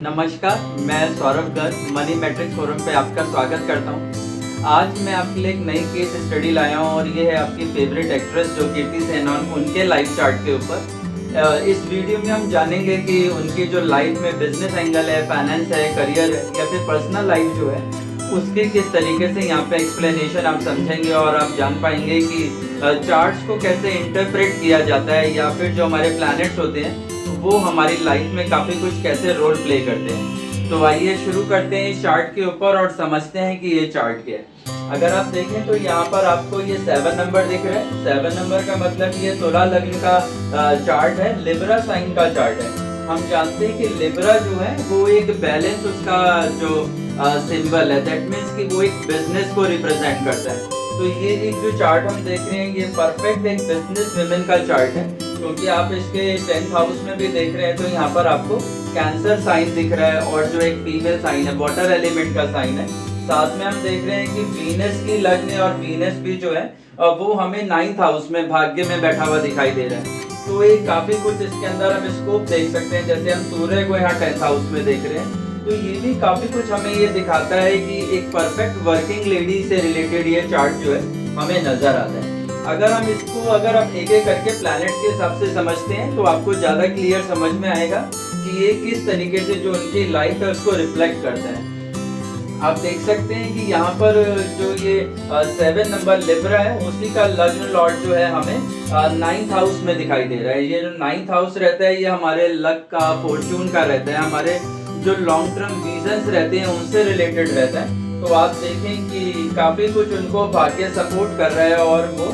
नमस्कार, मैं Saurabh Garg money matrix forum पे आपका स्वागत करता हूँ। आज मैं आपके लिए एक नई केस स्टडी लाया हूँ और ये है आपकी फेवरेट एक्ट्रेस जो कीर्ति सेनन, उनके लाइफ चार्ट के ऊपर। इस वीडियो में हम जानेंगे कि उनकी जो लाइफ में बिजनेस एंगल है, फाइनेंस है, करियर है या फिर पर्सनल लाइफ जो है उसके किस तरीके से यहाँ पे एक्सप्लेनेशन आप समझेंगे और आप जान पाएंगे कि चार्ट्स को कैसे इंटरप्रेट किया जाता है या फिर जो हमारे प्लैनेट्स होते हैं वो हमारी लाइफ में काफ़ी कुछ कैसे रोल प्ले करते हैं। तो आइए शुरू करते हैं इस चार्ट के ऊपर और समझते हैं कि ये चार्ट क्या है। अगर आप देखें तो यहाँ पर आपको ये 7 नंबर दिख रहा है। 7 नंबर का मतलब ये तुला लग्न का चार्ट है, लिब्रा साइन का चार्ट है। हम जानते हैं कि लिब्रा जो है वो एक बैलेंस उसका जो सिंबल है, दैट मीन्स कि वो एक बिजनेस को रिप्रेजेंट करता है। तो ये एक जो चार्ट हम देख रहे हैं ये परफेक्ट एक बिजनेस वुमेन का चार्ट है, क्योंकि आप इसके 10th हाउस में भी देख रहे हैं तो यहाँ पर आपको कैंसर साइन दिख रहा है और जो एक फीमेल साइन है, वाटर एलिमेंट का साइन है। साथ में हम देख रहे हैं कि वीनस की लग्न और वीनस भी जो है वो हमें 9th हाउस में भाग्य में बैठा हुआ दिखाई दे रहा है। तो ये काफी कुछ इसके अंदर हम स्कोप देख सकते हैं। जैसे हम सूर्य को यहाँ 10th हाउस में देख रहे हैं तो ये भी काफी कुछ हमें ये दिखाता है कि एक परफेक्ट वर्किंग लेडी से रिलेटेड ये चार्ट जो है हमें नजर आता है। अगर हम एक एक करके प्लैनेट के हिसाब से समझते हैं तो आपको ज्यादा क्लियर समझ में आएगा कि ये किस तरीके से जो उनकी लाइफ है उसको रिफ्लेक्ट करता है। आप देख सकते हैं कि यहाँ पर जो ये 7 नंबर लिब्रा है उसी का लग्न लॉर्ड जो है हमें 9th हाउस में दिखाई दे रहा है। ये जो 9th हाउस रहता है ये हमारे लक का, फॉर्चून का रहता है, हमारे जो लॉन्ग टर्म विजन्स रहते हैं उनसे रिलेटेड रहता है। तो आप देखें कि काफी कुछ उनको भाग्य सपोर्ट कर रहा है और वो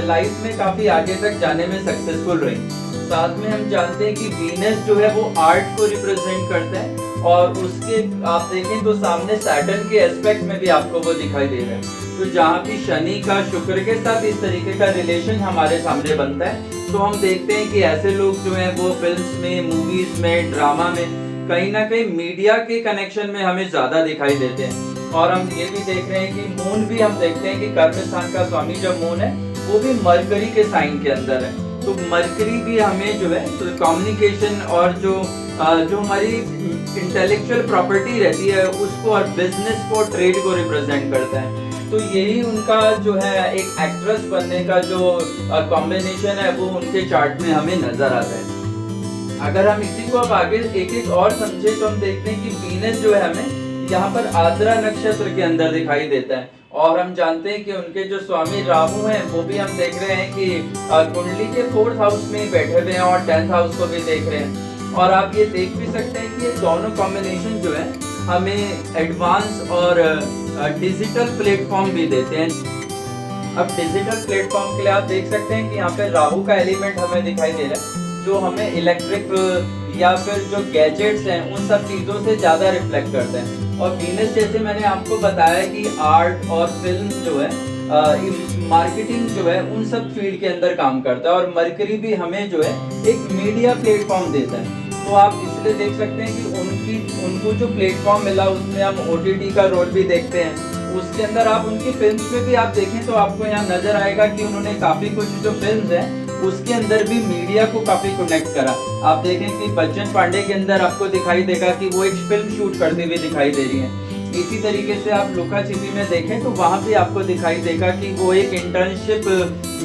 लाइफ में काफी आगे तक जाने में सक्सेसफुल रही। साथ में हम जानते हैं कि वीनस जो है वो आर्ट को रिप्रेजेंट करता है और उसके आप देखें तो सामने सैटर्न के एस्पेक्ट में भी आपको वो दिखाई दे रहा है। तो जहाँ भी शनि का शुक्र के साथ इस तरीके का रिलेशन हमारे सामने बनता है तो हम देखते हैं कि ऐसे लोग जो है वो फिल्म्स में, मूवीज में, ड्रामा में कहीं ना कहीं मीडिया के कनेक्शन में हमें ज्यादा दिखाई देते हैं। और हम ये भी देख रहे हैं कि मून भी हम देखते हैं कि कर्म स्थान का स्वामी जो मून है वो भी मरकरी के साइन के अंदर है। तो मरकरी भी हमें जो है तो कम्युनिकेशन और जो हमारी इंटेलेक्चुअल प्रॉपर्टी रहती है उसको और बिजनेस को, ट्रेड को रिप्रेजेंट करता है। तो यही उनका जो है एक एक्ट्रेस बनने का जो कॉम्बिनेशन है वो उनके चार्ट में हमें नजर आता है। अगर हम इसी को अब आगे एक एक और समझे तो हम देखते हैं कि वीनस जो है हमें यहाँ पर आद्रा नक्षत्र के अंदर दिखाई देता है। और हम जानते हैं कि उनके जो स्वामी राहु हैं वो भी हम देख रहे हैं कि कुंडली के 4th हाउस में ही बैठे हुए हैं और 10th हाउस को भी देख रहे हैं। और आप ये देख भी सकते हैं कि ये दोनों कॉम्बिनेशन जो है हमें एडवांस और डिजिटल प्लेटफॉर्म भी देते हैं। अब डिजिटल प्लेटफॉर्म के लिए आप देख सकते हैं कि यहाँ पे राहु का एलिमेंट हमें दिखाई दे रहा है जो हमें इलेक्ट्रिक या फिर जो गैजेट्स हैं उन सब चीज़ों से ज़्यादा रिफ्लेक्ट करते हैं। और वीनस जैसे मैंने आपको बताया कि आर्ट और फिल्म जो है, मार्केटिंग जो है उन सब फील्ड के अंदर काम करता है। और मरकरी भी हमें जो है एक मीडिया प्लेटफॉर्म देता है। तो आप इसलिए देख सकते हैं कि उनको जो प्लेटफॉर्म मिला उसमें हम OTT का रोल भी देखते हैं। उसके अंदर आप उनकी फिल्म्स में भी आप देखें तो आपको यहाँ नजर आएगा कि उन्होंने काफी कुछ जो फिल्म्स हैं उसके अंदर भी मीडिया को काफी कनेक्ट करा। आप देखें कि बच्चन पांडे के अंदर आपको दिखाई देगा कि वो एक फिल्म शूट करते हुए दिखाई दे रही है। इसी तरीके से आप लुका छिपी में देखें तो वहां भी आपको दिखाई देगा कि वो एक इंटर्नशिप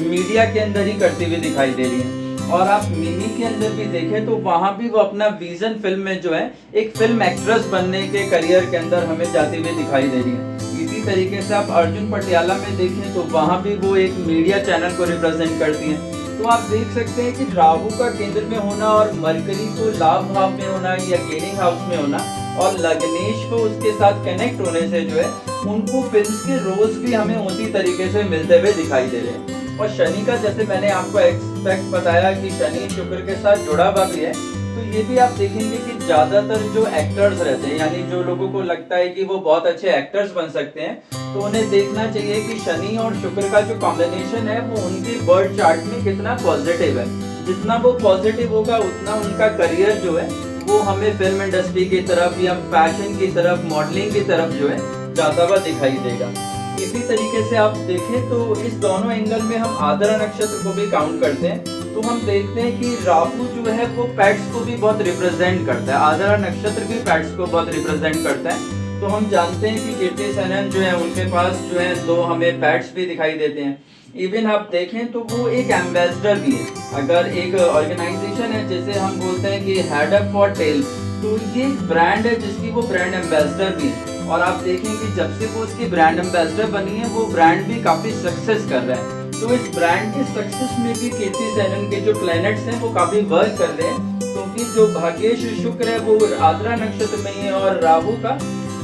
मीडिया के अंदर ही करती हुई दिखाई दे रही है। और आप मिमी के अंदर भी देखें तो वहां भी वो अपना विजन फिल्म में जो है एक फिल्म एक्ट्रेस बनने के करियर के अंदर हमें जाती हुई दिखाई दे रही है। इसी तरीके से आप अर्जुन पटियाला में देखें तो वहां भी वो एक मीडिया चैनल को रिप्रेजेंट करती हैं। तो आप देख सकते हैं कि राहु का केंद्र में होना और मरकरी को लाभ भाव में होना या गेनिंग हाउस में होना और लग्नेश को उसके साथ कनेक्ट होने से जो है उनको फिल्म्स के रोल्स भी हमें उसी तरीके से मिलते हुए दिखाई दे रहे हैं। और शनि का जैसे मैंने आपको एक्सपेक्ट बताया कि शनि शुक्र के साथ जुड़ा हुआ भी है, तो ये भी आप देखेंगे कि ज्यादातर जो एक्टर्स रहते हैं यानी जो लोगों को लगता है कि वो बहुत अच्छे एक्टर्स बन सकते हैं तो उन्हें देखना चाहिए कि शनि और शुक्र का जो कॉम्बिनेशन है वो उनके बर्थ चार्ट में कितना पॉजिटिव है। जितना वो पॉजिटिव होगा उतना उनका करियर जो है वो हमें फिल्म इंडस्ट्री की तरफ या फैशन की तरफ, मॉडलिंग की तरफ जो है जाता हुआ दिखाई देगा। इसी तरीके से आप देखें तो इस दोनों एंगल में हम आद्रा नक्षत्र को भी काउंट करते हैं तो हम देखते हैं कि राहु जो है वो पेट्स को भी बहुत रिप्रेजेंट करता है, आद्रा नक्षत्र भी पेट्स को बहुत रिप्रेजेंट करता है। तो हम जानते हैं कि कीर्ति सेनन जो है उनके पास जो है 2 हमें पेट्स भी दिखाई देते हैं। इवन आप देखें तो वो एक एम्बेसडर भी है। अगर एक ऑर्गेनाइजेशन है जैसे हम बोलते हैं कि हेड अप फॉर टेल, तो ये एक ब्रांड है जिसकी वो ब्रांड एम्बेसडर भी है। और आप देखें कि जब से वो उसकी ब्रांड एम्बेसडर बनी है वो ब्रांड भी काफी सक्सेस कर रहा है। तो इस ब्रांड के सक्सेस में भी कीर्ति सेनन के जो प्लैनेट्स हैं वो काफी वर्क कर रहे हैं, क्योंकि जो भाग्येश शुक्र है वो आद्रा नक्षत्र में है और राहु का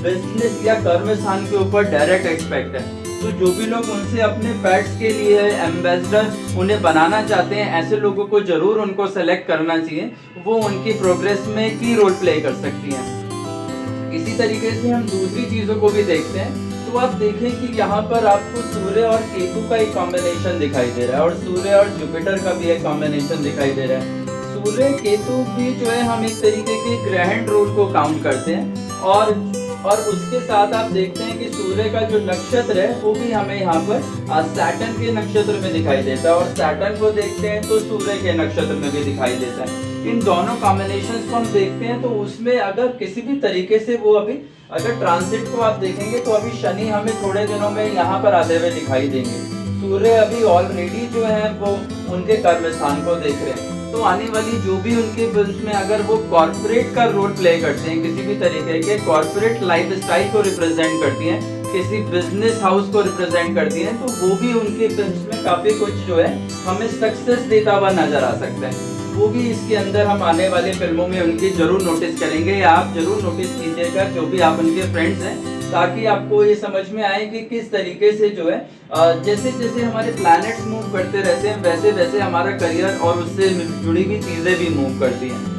बिजनेस या कर्म स्थान के ऊपर डायरेक्ट एक्सपेक्ट है। तो जो भी लोग उनसे अपने पेट्स के लिए एम्बेसडर उन्हें बनाना चाहते हैं, ऐसे लोगों को जरूर उनको सेलेक्ट करना चाहिए, वो उनकी प्रोग्रेस में की रोल प्ले कर सकती हैं। इसी तरीके से हम दूसरी चीजों को भी देखते हैं। तो आप देखें कि यहाँ पर आपको सूर्य और केतु का एक कॉम्बिनेशन दिखाई दे रहा है और सूर्य और जुपिटर का भी एक कॉम्बिनेशन दिखाई दे रहा है। सूर्य केतु भी जो है हम एक तरीके के ग्रहण रोल को काउंट करते हैं और उसके साथ आप देखते हैं कि सूर्य का जो नक्षत्र है वो भी हमें यहाँ पर सैटर्न के नक्षत्र में दिखाई देता है और सैटर्न को देखते हैं तो सूर्य के नक्षत्र में भी दिखाई देता है। इन दोनों कॉम्बिनेशंस को हम देखते हैं तो उसमें अगर किसी भी तरीके से वो अभी अगर ट्रांसिट को आप देखेंगे तो अभी शनि हमें थोड़े दिनों में यहाँ पर आते हुए दिखाई देंगे। सूर्य अभी ऑलरेडी जो है वो उनके कर्म स्थान को देख रहे हैं। तो आने वाली जो भी उनके बिल्स में अगर वो कॉर्पोरेट का रोल प्ले करते हैं, किसी भी तरीके के कॉर्पोरेट लाइफस्टाइल को रिप्रेजेंट करती हैं, किसी बिजनेस हाउस को रिप्रेजेंट करती हैं, तो वो भी उनके बिल्स में काफी कुछ जो है हमें सक्सेस देता हुआ नजर आ सकता है। वो भी इसके अंदर हम आने वाले फिल्मों में उनकी जरूर नोटिस करेंगे या आप जरूर नोटिस कीजिएगा जो भी आप उनके फ्रेंड्स हैं, ताकि आपको ये समझ में आए कि किस तरीके से जो है जैसे जैसे हमारे प्लैनेट्स मूव करते रहते हैं वैसे वैसे हमारा करियर और उससे जुड़ी हुई चीजें भी मूव करती हैं।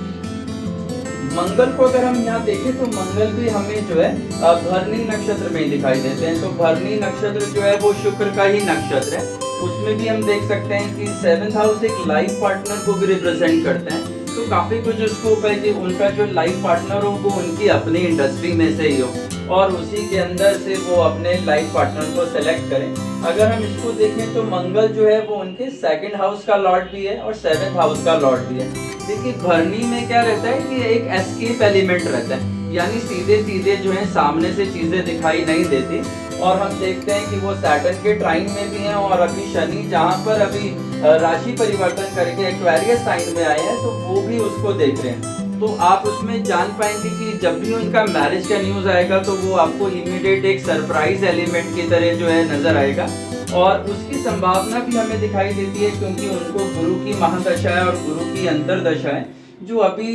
मंगल को अगर हम यहाँ देखें तो मंगल भी हमें जो है भरणी नक्षत्र में दिखाई देते हैं। तो भरणी नक्षत्र जो है वो शुक्र का ही नक्षत्र है। उसमें भी हम देख सकते हैं कि 7th हाउस एक लाइफ पार्टनर को भी रिप्रेजेंट करते हैं। तो काफी कुछ स्कोप है कि उनका जो लाइफ पार्टनर हो वो उनकी अपनी इंडस्ट्री में से ही हो और उसी के अंदर से वो अपने लाइफ पार्टनर को सेलेक्ट करें। अगर हम इसको देखें तो मंगल जो है वो उनके 2nd हाउस का लॉर्ड भी है और 7th हाउस का लॉर्ड भी है। देखिए भरणी में क्या रहता है कि एक एस्केप एलिमेंट रहता है, यानी सीधे सीधे जो है सामने से चीजें दिखाई नहीं देती। और हम देखते हैं कि वो सैटर्न के ट्राइन में भी हैं और अभी शनि जहाँ पर अभी राशि परिवर्तन करके एक्वेरियस साइन में आए हैं तो वो भी उसको देख रहे हैं। तो आप उसमें जान पाएंगे कि जब भी उनका मैरिज का न्यूज आएगा तो वो आपको इमीडिएट एक सरप्राइज एलिमेंट की तरह जो है नजर आएगा और उसकी संभावना भी हमें दिखाई देती है, क्योंकि उनको गुरु की महादशा है और गुरु की अंतरदशा है जो अभी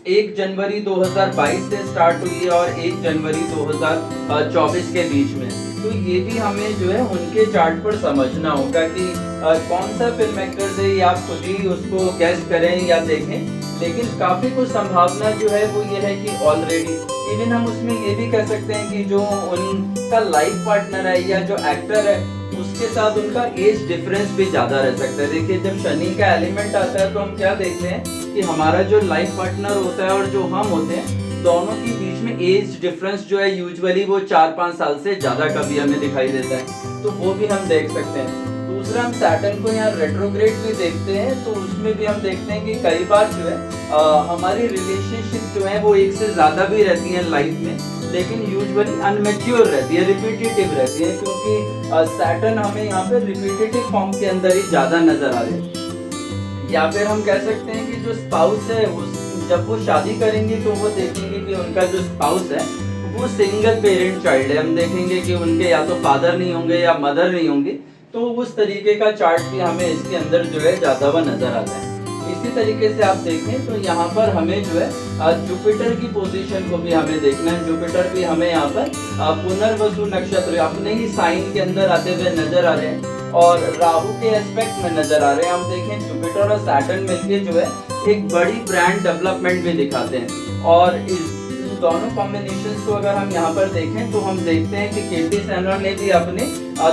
1 जनवरी 2022 से स्टार्ट हुई है और 1 जनवरी 2024 के बीच में। तो ये भी हमें जो है उनके चार्ट पर समझना होगा कि कौन सा फिल्म एक्टर है, या आप खुद ही उसको गैस करें या देखें। लेकिन काफी कुछ संभावना जो है वो ये है कि ऑलरेडी इवन हम उसमें ये भी कह सकते हैं कि जो उनका लाइफ पार्टनर है या जो एक्टर है उसके साथ उनका एज डिफरेंस भी ज्यादा रह सकता है। देखिए जब शनि का एलिमेंट आता है तो हम क्या देखते हैं कि हमारा जो लाइफ पार्टनर होता है और जो हम होते हैं दोनों के बीच में एज डिफरेंस जो है यूजुअली वो 4-5 साल से ज्यादा कभी हमें दिखाई देता है, तो वो भी हम देख सकते हैं। दूसरा हम सैटर्न को यहाँ रेट्रोग्रेड भी देखते हैं तो उसमें भी हम देखते हैं कि कई बार जो है हमारी रिलेशनशिप जो है वो एक से ज्यादा भी रहती है लाइफ में, लेकिन यूजुअली अनमेच्योर रहती है, रिपीटेटिव रहती है, क्योंकि सैटर्न हमें यहाँ पे रिपीटेटिव फॉर्म के अंदर ही ज्यादा नजर आ रहे हैं। या फिर हम कह सकते हैं कि जो स्पाउस है जब वो शादी करेंगे तो वो देखेंगे कि उनका जो स्पाउस है वो सिंगल पेरेंट चाइल्ड है। हम देखेंगे कि उनके या तो फादर नहीं होंगे या मदर नहीं होंगी, तो उस तरीके का चार्ट भी हमें इसके अंदर जो है ज्यादा हुआ नजर आता है। इसी तरीके से आप देखें तो यहाँ पर हमें जो है जुपिटर की पोजीशन को भी हमें देखना है। जुपिटर भी हमें यहाँ पर पुनर्वसु नक्षत्र अपने ही साइन के अंदर आते हुए नजर आ रहे हैं और राहु के एस्पेक्ट में नजर आ रहे हैं। हम देखें जुपिटर और सैटर्न मिलके जो है एक बड़ी ब्रांड डेवलपमेंट भी दिखाते हैं। और इस दोनों कॉम्बिनेशंस को अगर हम यहाँ पर देखें तो हम देखते हैं कि कीर्ति सेनन ने भी अपने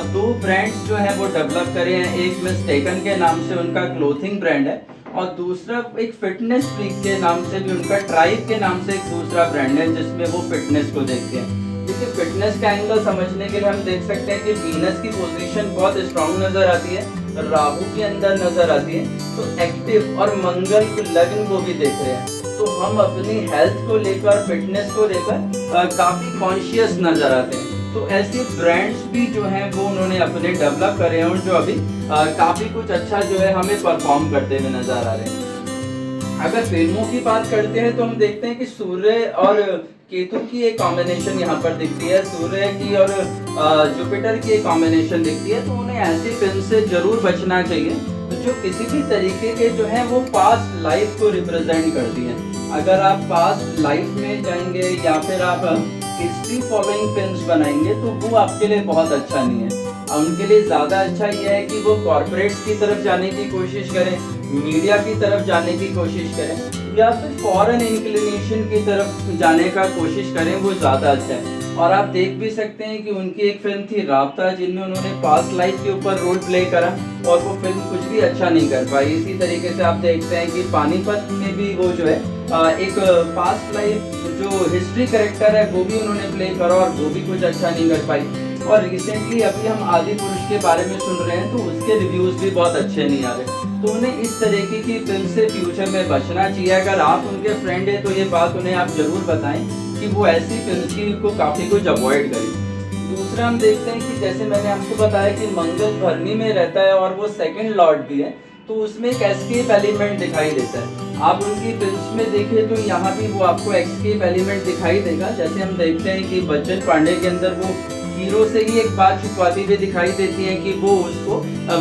2 ब्रांड्स जो है वो डेवलप करे हैं। एक मिस टेकन के नाम से उनका क्लोथिंग ब्रांड है और दूसरा एक फिटनेस फ्रीक के नाम से भी उनका ट्राइब के नाम से एक दूसरा ब्रांड है जिसमें वो फिटनेस को देखते हैं। देखिए फिटनेस का एंगल समझने के लिए हम देख सकते हैं कि वीनस की पोजीशन बहुत स्ट्रांग नजर आती है राहु के अंदर नजर आती है, तो एक्टिव और मंगल को लग्न को भी देख रहे हैं, तो हम अपनी हेल्थ को लेकर, फिटनेस को लेकर काफी कॉन्शियस नजर आते हैं। तो ऐसे ब्रांड्स भी जो हैं वो उन्होंने अपने डेवलप करे हैं और जो अभी काफी कुछ अच्छा जो है हमें परफॉर्म करते हुए नजर आ रहे हैं। अगर फिल्मों की बात करते हैं तो हम देखते हैं कि सूर्य और केतु की एक कॉम्बिनेशन यहाँ पर दिखती है, सूर्य की और जुपिटर की एक कॉम्बिनेशन दिखती है, तो उन्हें ऐसी फिल्म से जरूर बचना चाहिए जो किसी भी तरीके के जो है वो पास्ट लाइफ को रिप्रेजेंट करती है। अगर आप पास्ट लाइफ में जाएंगे या फिर आप हिस्ट्री फॉलोइंग फिल्म्स बनाएंगे तो वो आपके लिए बहुत अच्छा नहीं है। उनके लिए ज़्यादा अच्छा ये है कि वो कॉर्पोरेट्स की तरफ जाने की कोशिश करें, मीडिया की तरफ जाने की कोशिश करें, या फिर फॉरेन इंक्लिनेशन की तरफ जाने का कोशिश करें, वो ज़्यादा अच्छा है। और आप देख भी सकते हैं कि उनकी एक फिल्म थी राब्ता, जिनमें उन्होंने पास्ट लाइफ के ऊपर रोल प्ले करा और वो फिल्म कुछ भी अच्छा नहीं कर पाई। इसी तरीके से आप देखते हैं कि पानीपत में भी वो जो है एक पास्ट लाइफ जो हिस्ट्री कैरेक्टर है वो भी उन्होंने प्ले करा और वो भी कुछ अच्छा नहीं कर पाई। और रिसेंटली अभी हम आदि पुरुष के बारे में सुन रहे हैं तो उसके रिव्यूज भी बहुत अच्छे नहीं आ रहे। तो उन्हें इस तरीके की फिल्म से फ्यूचर में बचना चाहिए। अगर आप उनके फ्रेंड हैं तो ये बात उन्हें आप जरूर बताएं कि वो ऐसी फिल्म की को काफ़ी कुछ अवॉइड करें। दूसरा हम देखते हैं कि जैसे मैंने आपको बताया कि मंगल भरनी में रहता है और वो सेकंड लॉर्ड भी है, तो उसमें एक एस्केप एलिमेंट दिखाई देता है। आप उनकी फिल्म्स में देखें तो यहाँ भी वो आपको एस्केप एलिमेंट दिखाई देगा। जैसे हम देखते हैं कि बच्चन पांडे के अंदर वो हीरो से ही एक बात छुपवाती हुई दिखाई देती है कि वो उसको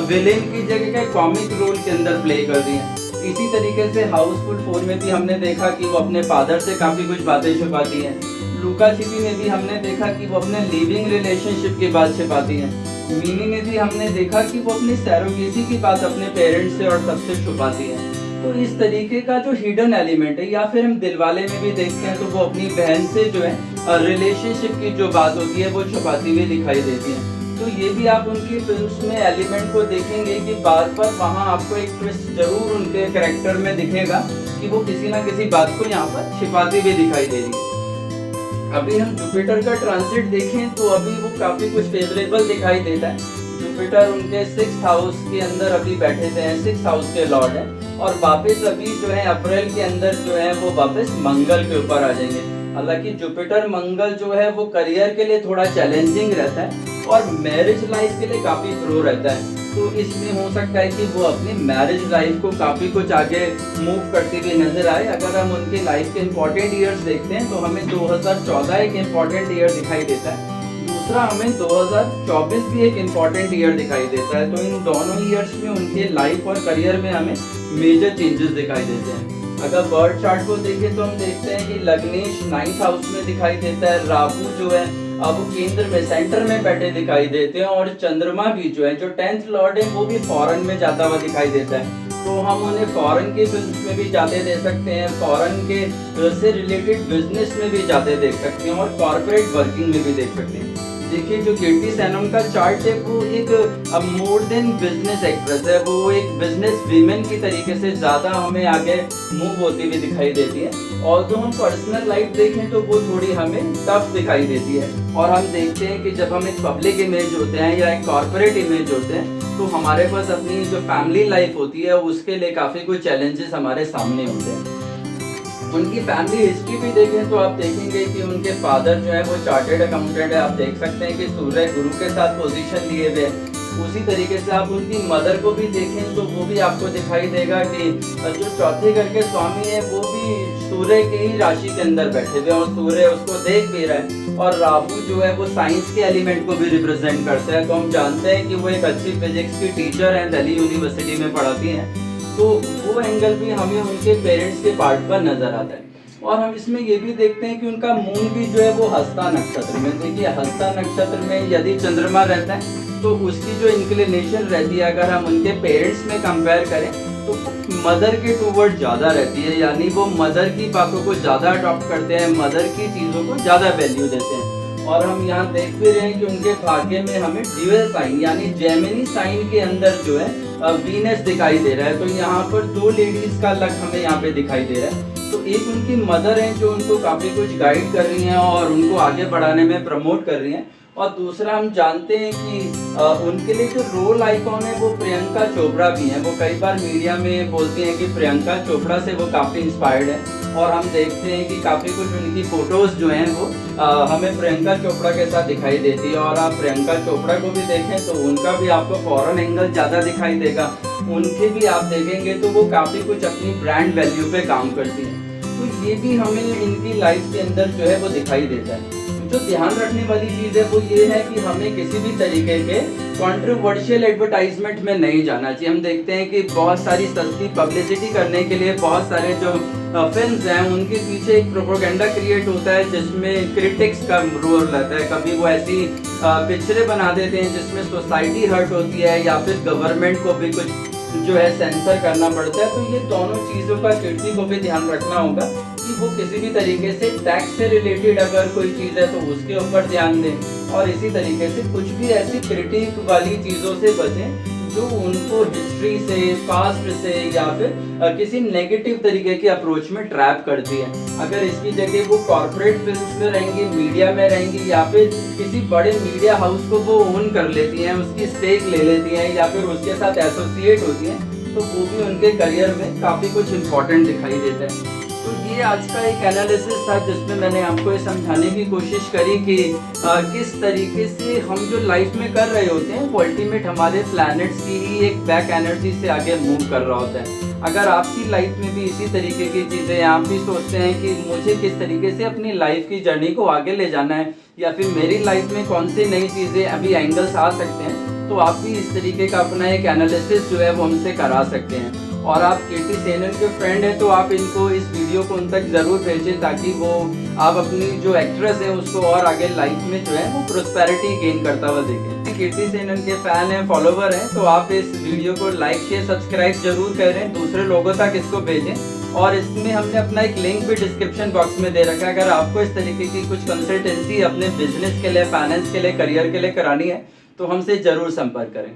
विलेन की जगह का कॉमिक रोल के अंदर प्ले कर रही है। इसी तरीके से हाउसफुल 4 में भी हमने देखा कि वो अपने फादर से काफ़ी कुछ बातें छुपाती हैं। लुका छिपी में भी हमने देखा कि वो अपने लिविंग रिलेशनशिप की बात छिपाती हैं। मीनी में भी हमने देखा कि वो अपनी सैरोगेसी की बात अपने पेरेंट्स से और सबसे छुपाती है। तो इस तरीके का जो हिडन एलिमेंट है, या फिर हम दिलवाले में भी देखते हैं तो वो अपनी बहन से जो है रिलेशनशिप की जो बात होती है वो छुपाती हुई दिखाई देती है। तो ये भी आप उनकी फिल्म्स में एलिमेंट को देखेंगे कि बार बार वहाँ आपको एक ट्विस्ट जरूर उनके कैरेक्टर में दिखेगा कि वो किसी ना किसी बात को यहाँ पर छिपाती हुई दिखाई दे रही है। अभी हम जुपिटर का ट्रांसिट देखें तो अभी वो काफी कुछ फेवरेबल दिखाई देता है। जुपिटर उनके 6th हाउस के अंदर अभी बैठे थे, 6th हाउस के लॉर्ड है, और वापस अभी जो है अप्रैल के अंदर जो है वो वापस मंगल के ऊपर आ जाएंगे। हालांकि जुपिटर मंगल जो है वो करियर के लिए थोड़ा चैलेंजिंग रहता है और मैरिज लाइफ के लिए काफी प्रो रहता है। तो इसमें हो सकता है कि वो अपनी मैरिज लाइफ को काफी कुछ आगे मूव करती हुई नजर आए। अगर हम उनके लाइफ के इम्पोर्टेंट ईयर्स देखते हैं तो हमें 2014 एक इम्पोर्टेंट ईयर दिखाई देता है, दूसरा हमें 2024 भी एक इम्पोर्टेंट ईयर दिखाई देता है। तो इन दोनों ईयर्स में उनके लाइफ और करियर में हमें मेजर चेंजेस दिखाई देते हैं। अगर बर्थ चार्ट को देखें तो हम देखते हैं कि लग्नेश 9th हाउस में दिखाई देता है, राहु जो है अब केंद्र में सेंटर में बैठे दिखाई देते हैं, और चंद्रमा भी जो है जो 10th लॉर्ड है वो भी फॉरेन में जाता हुआ दिखाई देता है। तो हम उन्हें फॉरेन की फिल्म्स में भी जाते देख सकते हैं, फॉरेन के से रिलेटेड बिजनेस में भी जाते देख सकते हैं, और कॉर्पोरेट वर्किंग में भी देख सकते हैं। देखिए जो कीर्ति सेनन का चार्ट है वो एक मोर देन बिजनेस एक्ट्रेस है, वो एक बिजनेस वीमेन की तरीके से ज़्यादा हमें आगे मूव होती हुई दिखाई देती है। और तो हम पर्सनल लाइफ देखें तो वो थोड़ी हमें टफ दिखाई देती है। और हम देखते हैं कि जब हम एक पब्लिक इमेज होते हैं या एक कॉर्पोरेट इमेज होते हैं तो हमारे पास अपनी जो फैमिली लाइफ होती है उसके लिए काफ़ी कुछ चैलेंजेस हमारे सामने होते हैं। उनकी फैमिली हिस्ट्री भी देखें तो आप देखेंगे कि उनके फादर जो है वो चार्टेड अकाउंटेंट है। आप देख सकते हैं कि सूर्य गुरु के साथ पोजीशन लिए हुए। उसी तरीके से आप उनकी मदर को भी देखें तो वो भी आपको दिखाई देगा कि जो चौथे घर के स्वामी है वो भी सूर्य के ही राशि के अंदर बैठे हुए और सूर्य उसको देख भी रहा है। और राहु जो है वो साइंस के एलिमेंट को भी रिप्रेजेंट करता है। तो हम जानते हैं कि वो एक अच्छी फिजिक्स की टीचर हैं, दिल्ली यूनिवर्सिटी में पढ़ाती हैं, तो वो एंगल भी हमें उनके पेरेंट्स के पार्ट पर नजर आता है। और हम इसमें ये भी देखते हैं कि उनका मून भी जो है वो हस्ता नक्षत्र में, देखिए हस्ता नक्षत्र में यदि चंद्रमा रहता है तो उसकी जो इंक्लिनेशन रहती है अगर हम उनके पेरेंट्स में कंपेयर करें तो मदर के टूवर्ड ज़्यादा रहती है, यानी वो मदर की बातों को ज़्यादा अडॉप्ट करते हैं, मदर की चीज़ों को ज़्यादा वैल्यू देते हैं। और हम यहाँ देख भी रहे हैं कि उनके भाग्य में हमें ड्यूअल साइन यानी जेमिनी साइन के अंदर जो है वीनस दिखाई दे रहा है। तो यहाँ पर 2 लेडीज का लक हमें यहाँ पे दिखाई दे रहा है। तो एक उनकी मदर है जो उनको काफ़ी कुछ गाइड कर रही हैं और उनको आगे बढ़ाने में प्रमोट कर रही हैं, और दूसरा हम जानते हैं कि उनके लिए जो रोल आइकॉन है वो प्रियंका चोपड़ा भी हैं। वो कई बार मीडिया में बोलती हैं कि प्रियंका चोपड़ा से वो काफ़ी इंस्पायर्ड है और हम देखते हैं कि काफ़ी कुछ उनकी फ़ोटोज़ जो हैं वो हमें प्रियंका चोपड़ा के साथ दिखाई देती है। और आप प्रियंका चोपड़ा को भी देखें तो उनका भी आपको फॉरेन एंगल ज़्यादा दिखाई देगा, उनके भी आप देखेंगे तो वो काफ़ी कुछ अपनी ब्रांड वैल्यू पे काम करती हैं। तो ये भी हमें इनकी लाइफ के अंदर जो है वो दिखाई देता है। जो ध्यान रखने वाली चीज़ है वो ये है कि हमें किसी भी तरीके के कंट्रोवर्शियल एडवर्टाइजमेंट में नहीं जाना चाहिए। हम देखते हैं कि बहुत सारी सस्ती पब्लिसिटी करने के लिए बहुत सारे जो फिल्म्स हैं उनके पीछे एक प्रोपेगेंडा क्रिएट होता है जिसमें क्रिटिक्स का रोल रहता है। कभी वो ऐसी पिक्चरें बना देते हैं जिसमें सोसाइटी हर्ट होती है या फिर गवर्नमेंट को भी कुछ जो है सेंसर करना पड़ता है। तो ये दोनों चीज़ों का कीर्ति को भी ध्यान रखना होगा कि वो किसी भी तरीके से टैक्स से रिलेटेड अगर कोई चीज़ है तो उसके ऊपर ध्यान दें और इसी तरीके से कुछ भी ऐसी क्रिटिक वाली चीज़ों से बचें जो उनको हिस्ट्री से, पास्ट से या फिर किसी नेगेटिव तरीके के अप्रोच में ट्रैप करती है। अगर इसकी जगह वो कॉर्पोरेट फिल्म्स में रहेंगी, मीडिया में रहेंगी या फिर किसी बड़े मीडिया हाउस को वो ओन कर लेती हैं, उसकी स्टेक ले लेती हैं या फिर उसके साथ एसोसिएट होती हैं, तो वो भी उनके करियर में काफ़ी कुछ इम्पोर्टेंट दिखाई देता है। तो ये आज का एक एनालिसिस था जिसमें मैंने आपको ये समझाने की कोशिश करी कि किस तरीके से हम जो लाइफ में कर रहे होते हैं वो अल्टीमेट हमारे प्लैनेट्स की ही एक बैक एनर्जी से आगे मूव कर रहा होता है। अगर आपकी लाइफ में भी इसी तरीके की चीज़ें आप भी सोचते हैं कि मुझे किस तरीके से अपनी लाइफ की जर्नी को आगे ले जाना है या फिर मेरी लाइफ में कौन सी नई चीज़ें अभी एंगल्स आ सकते हैं, तो आप भी इस तरीके का अपना एक एनालिसिस जो है वो हमसे करा सकते हैं। और आप कीर्ति सेनन के फ्रेंड हैं तो आप इनको इस वीडियो को उन तक ज़रूर भेजें ताकि वो आप अपनी जो एक्ट्रेस है उसको और आगे लाइफ में जो है वो प्रोस्पेरिटी गेन करता हुआ देखें। कीर्ति सेनन के फ़ैन हैं, फॉलोवर हैं, तो आप इस वीडियो को लाइक शेयर सब्सक्राइब जरूर करें, दूसरे लोगों तक इसको भेजें। और इसमें हमने अपना एक लिंक भी डिस्क्रिप्शन बॉक्स में दे रखा है। अगर आपको इस तरीके की कुछ कंसल्टेंसी अपने बिजनेस के लिए, फाइनेंस के लिए, करियर के लिए करानी है तो हमसे ज़रूर संपर्क करें।